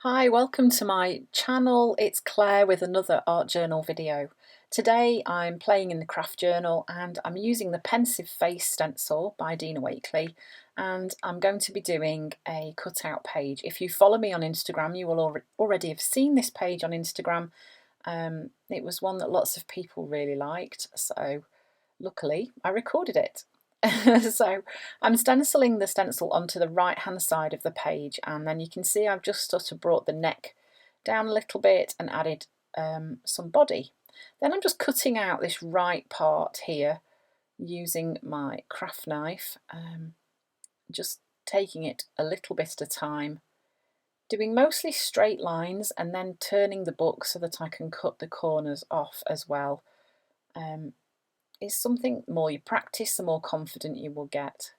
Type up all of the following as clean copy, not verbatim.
Hi, welcome to my channel. It's Claire with another art journal video. Today I'm playing in the craft journal and I'm using the Pensive Face stencil by Dina Wakley, and I'm going to be doing a cutout page. If you follow me on Instagram, you will already have seen this page on Instagram. It was one that lots of people really liked, so luckily I recorded it. So I'm stenciling the stencil onto the right hand side of the page, and then you can see I've just sort of brought the neck down a little bit and added some body. Then I'm just cutting out this right part here using my craft knife, just taking it a little bit at a time, doing mostly straight lines and then turning the book so that I can cut the corners off as well. Is something the more you practice, the more confident you will get.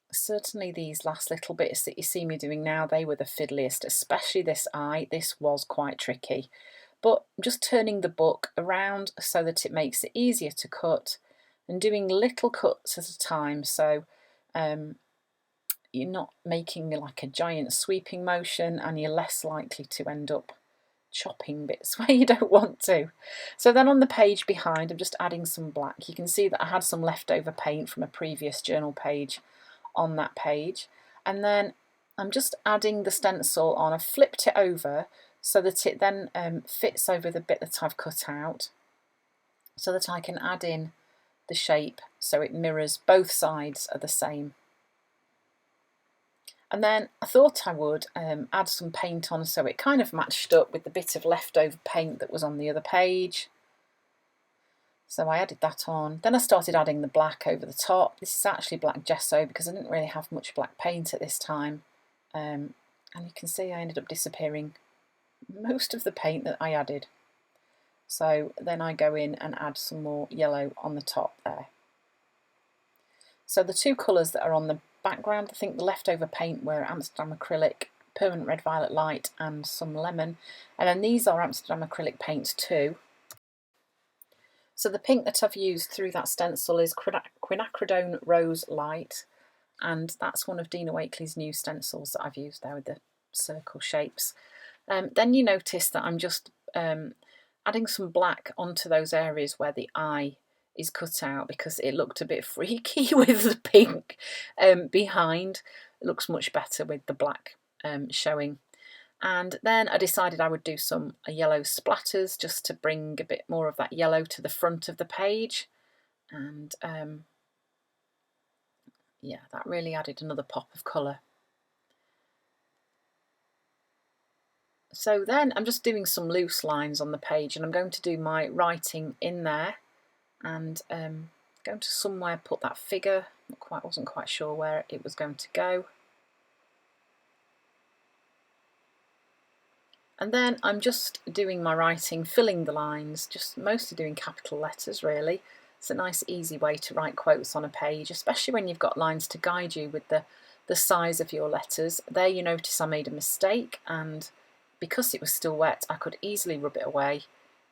Certainly these last little bits that you see me doing now, they were the fiddliest, especially this eye. This was quite tricky, but just turning the book around so that it makes it easier to cut and doing little cuts at a time, so you're not making like a giant sweeping motion and you're less likely to end up chopping bits where you don't want to. So then on the page behind, I'm just adding some black. You can see that I had some leftover paint from a previous journal page on that page, and then I'm just adding the stencil on. I've flipped it over so that it then fits over the bit that I've cut out, so that I can add in the shape so it mirrors both sides are the same. And then I thought I would add some paint on so it kind of matched up with the bit of leftover paint that was on the other page. So I added that on. Then I started adding the black over the top. This is actually black gesso because I didn't really have much black paint at this time. And you can see I ended up disappearing most of the paint that I added. So then I go in and add some more yellow on the top there. So the two colours that are on the background, I think the leftover paint were Amsterdam acrylic, permanent red violet light and some lemon, and then these are Amsterdam acrylic paints too. So the pink that I've used through that stencil is quinacridone rose light, and that's one of Dina Wakley's new stencils that I've used there with the circle shapes. Then you notice that I'm just adding some black onto those areas where the eye is cut out because it looked a bit freaky with the pink behind. It looks much better with the black showing. And then I decided I would do some yellow splatters just to bring a bit more of that yellow to the front of the page. And yeah, that really added another pop of colour. So then I'm just doing some loose lines on the page, and I'm going to do my writing in there, and going to somewhere put that figure. Wasn't quite sure where it was going to go. And then I'm just doing my writing, filling the lines, just mostly doing capital letters really. It's a nice easy way to write quotes on a page, especially when you've got lines to guide you with the size of your letters. There you notice I made a mistake, and because it was still wet I could easily rub it away,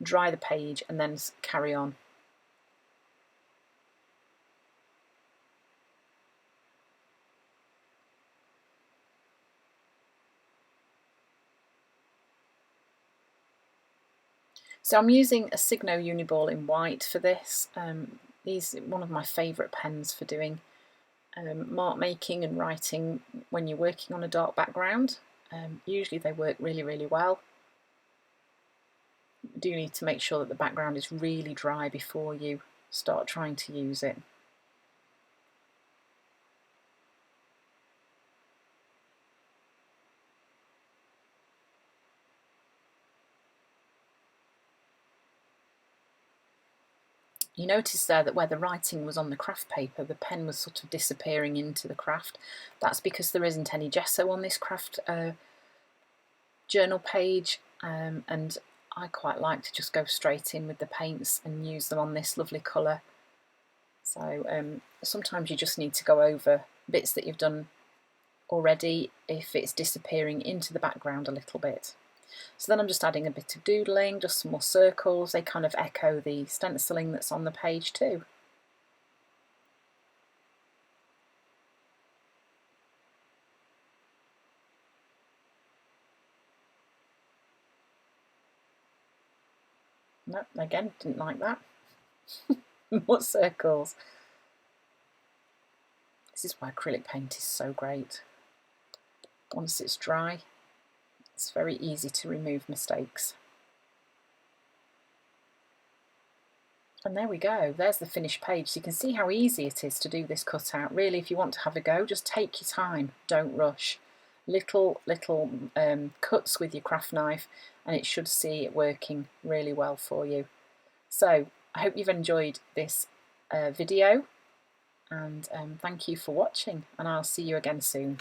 dry the page and then carry on. So I'm using a Signo Uniball in white for this. These are one of my favourite pens for doing mark making and writing when you're working on a dark background. Usually they work really, really well. You do need to make sure that the background is really dry before you start trying to use it. You notice there that where the writing was on the craft paper, the pen was sort of disappearing into the craft. That's because there isn't any gesso on this craft journal page, and I quite like to just go straight in with the paints and use them on this lovely colour. So sometimes you just need to go over bits that you've done already if it's disappearing into the background a little bit. So then I'm just adding a bit of doodling, just some more circles. They kind of echo the stenciling that's on the page too. No, again, didn't like that. More circles. This is why acrylic paint is so great. Once it's dry, it's very easy to remove mistakes. And there we go, there's the finished page. So you can see how easy it is to do this cutout. Really, if you want to have a go, just take your time, don't rush. Little cuts with your craft knife, and it should see it working really well for you. So I hope you've enjoyed this video, and thank you for watching, and I'll see you again soon.